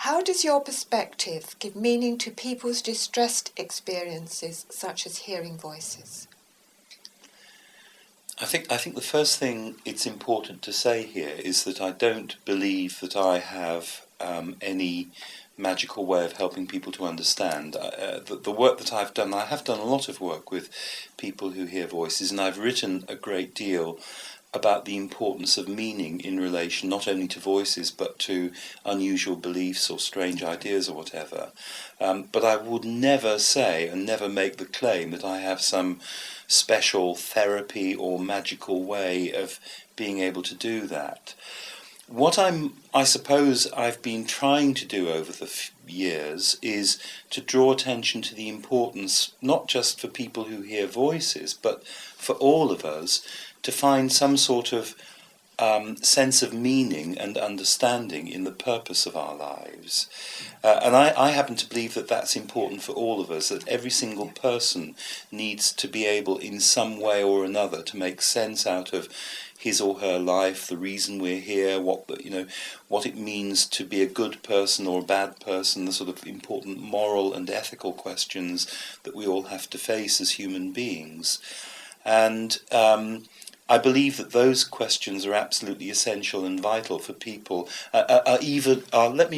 How does your perspective give meaning to people's distressed experiences, such as hearing voices? I think the first thing it's important to say here is that I don't believe that I have any magical way of helping people to understand. The work that I've done, I have done a lot of work with people who hear voices, and I've written a great deal about the importance of meaning in relation not only to voices but to unusual beliefs or strange ideas or whatever. But I would never say and never make the claim that I have some special therapy or magical way of being able to do that. What I suppose I've been trying to do over the years is to draw attention to the importance, not just for people who hear voices, but for all of us, to find some sort of sense of meaning and understanding in the purpose of our lives. And I happen to believe that that's important for all of us, that every single person needs to be able in some way or another to make sense out of his or her life, the reason we're here, what it means to be a good person or a bad person, the sort of important moral and ethical questions that we all have to face as human beings. And I believe that those questions are absolutely essential and vital for people, let me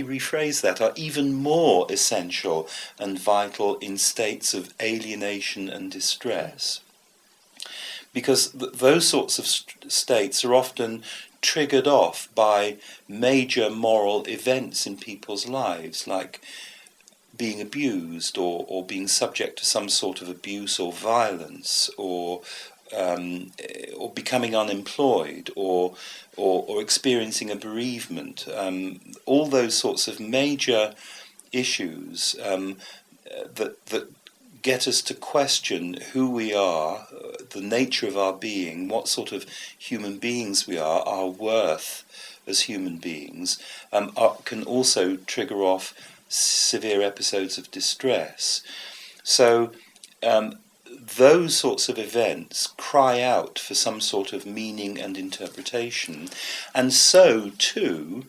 rephrase that, are even more essential and vital in states of alienation and distress. Because those sorts of states are often triggered off by major moral events in people's lives, like being abused or being subject to some sort of abuse or violence, or becoming unemployed, or experiencing a bereavement. All those sorts of major issues that get us to question who we are, the nature of our being, what sort of human beings we are, our worth as human beings, can also trigger off severe episodes of distress. So those sorts of events cry out for some sort of meaning and interpretation, and so too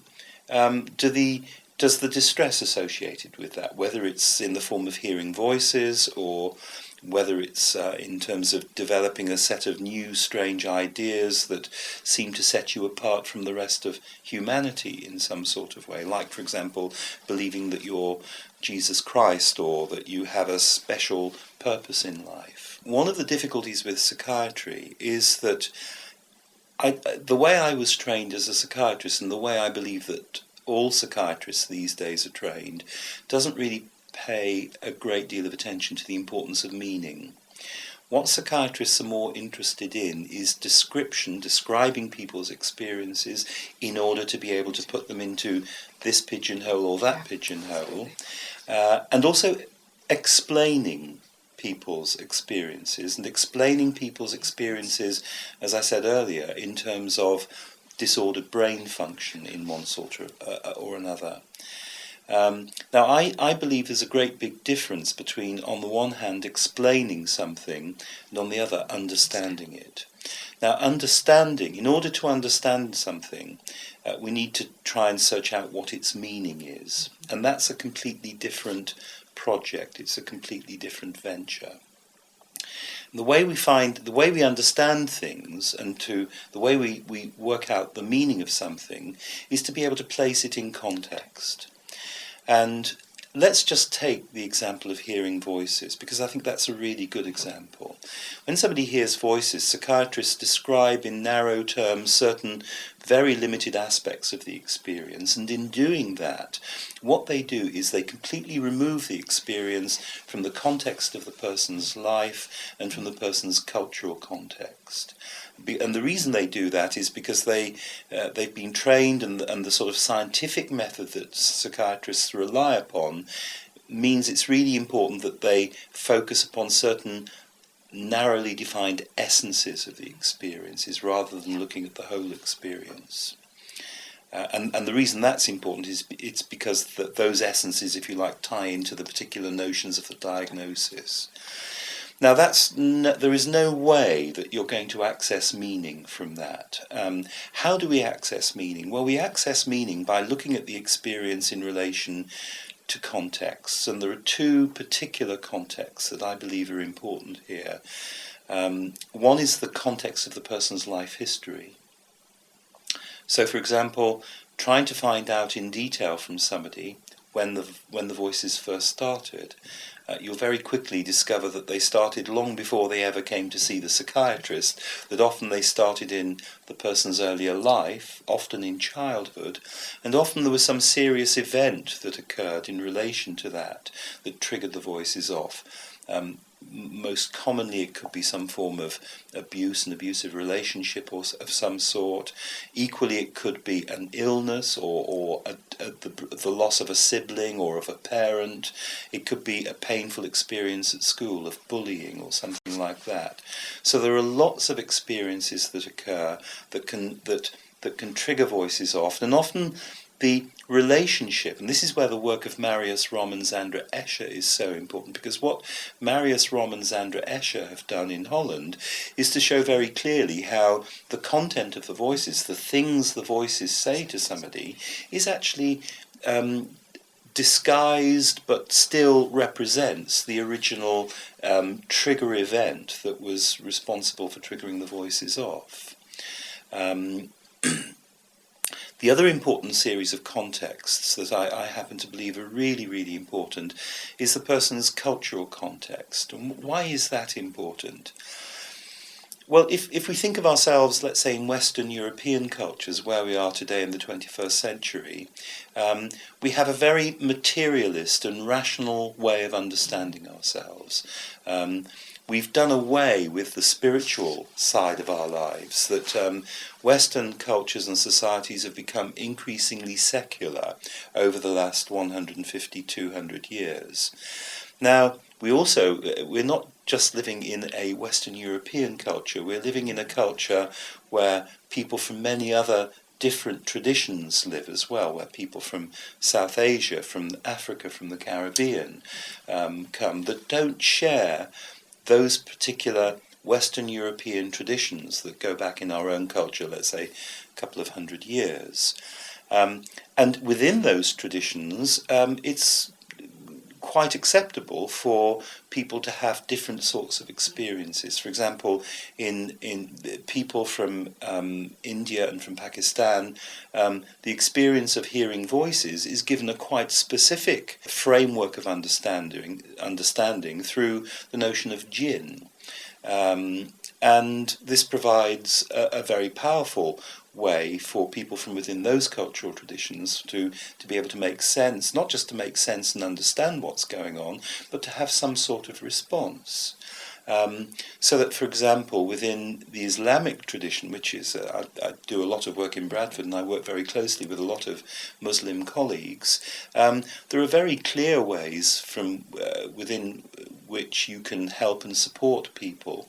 does the distress associated with that, whether it's in the form of hearing voices or whether it's in terms of developing a set of new strange ideas that seem to set you apart from the rest of humanity in some sort of way, like, for example, believing that you're Jesus Christ or that you have a special purpose in life. One of the difficulties with psychiatry is that the way I was trained as a psychiatrist, and the way I believe that all psychiatrists these days are trained, doesn't really pay a great deal of attention to the importance of meaning. What psychiatrists are more interested in is describing people's experiences in order to be able to put them into this pigeonhole or that pigeonhole, and also explaining people's experiences, and explaining people's experiences, as I said earlier, in terms of disordered brain function in one sort or another. Now, I believe there's a great big difference between, on the one hand, explaining something, and on the other, understanding it. Now, in order to understand something, we need to try and search out what its meaning is. And that's a completely different project. It's a completely different venture. The way we understand things, and the way we work out the meaning of something, is to be able to place it in context. And let's just take the example of hearing voices, because I think that's a really good example. When somebody hears voices, psychiatrists describe in narrow terms certain very limited aspects of the experience, and in doing that, what they do is they completely remove the experience from the context of the person's life and from the person's cultural context. And the reason they do that is because they've been trained, and the sort of scientific method that psychiatrists rely upon means it's really important that they focus upon certain narrowly defined essences of the experiences rather than looking at the whole experience. And the reason that's important is it's because those essences, if you like, tie into the particular notions of the diagnosis. Now, there is no way that you're going to access meaning from that. How do we access meaning? Well, we access meaning by looking at the experience in relation to contexts, and there are two particular contexts that I believe are important here. One is the context of the person's life history. So, for example, trying to find out in detail from somebody when the voices first started, you'll very quickly discover that they started long before they ever came to see the psychiatrist, that often they started in the person's earlier life, often in childhood, and often there was some serious event that occurred in relation to that triggered the voices off. Most commonly it could be some form of abuse, an abusive relationship or of some sort. Equally it could be an illness or the loss of a sibling or of a parent. It could be a painful experience at school of bullying or something like that. So there are lots of experiences that occur that can trigger voices off, and often the relationship, and this is where the work of Marius Romm and Sandra Escher is so important, because what Marius Romm and Sandra Escher have done in Holland is to show very clearly how the content of the voices, the things the voices say to somebody, is actually disguised but still represents the original trigger event that was responsible for triggering the voices off. The other important series of contexts that I happen to believe are really, really important is the person's cultural context. And why is that important? Well, if we think of ourselves, let's say, in Western European cultures, where we are today in the 21st century, we have a very materialist and rational way of understanding ourselves. We've done away with the spiritual side of our lives, that Western cultures and societies have become increasingly secular over the last 150, 200 years. Now, we're not just living in a Western European culture, we're living in a culture where people from many other different traditions live as well, where people from South Asia, from Africa, from the Caribbean come, that don't share those particular Western European traditions that go back in our own culture, let's say a couple of hundred years. And within those traditions, it's quite acceptable for people to have different sorts of experiences. For example, in people from India and from Pakistan, the experience of hearing voices is given a quite specific framework of understanding through the notion of jinn. And this provides a very powerful way for people from within those cultural traditions to be able to make sense, not just to make sense and understand what's going on, but to have some sort of response. So that, for example, within the Islamic tradition, which is, I do a lot of work in Bradford and I work very closely with a lot of Muslim colleagues, there are very clear ways from within which you can help and support people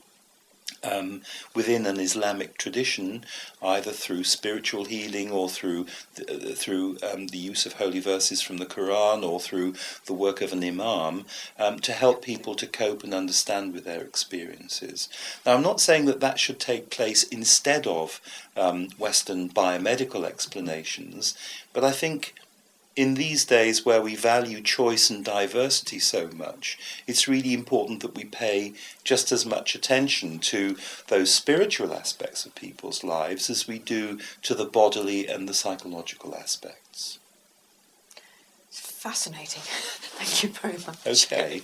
within an Islamic tradition, either through spiritual healing or through the use of holy verses from the Quran or through the work of an imam, to help people to cope and understand with their experiences. Now, I'm not saying that should take place instead of Western biomedical explanations, but I think in these days where we value choice and diversity so much, it's really important that we pay just as much attention to those spiritual aspects of people's lives as we do to the bodily and the psychological aspects. It's fascinating. Thank you very much. Okay.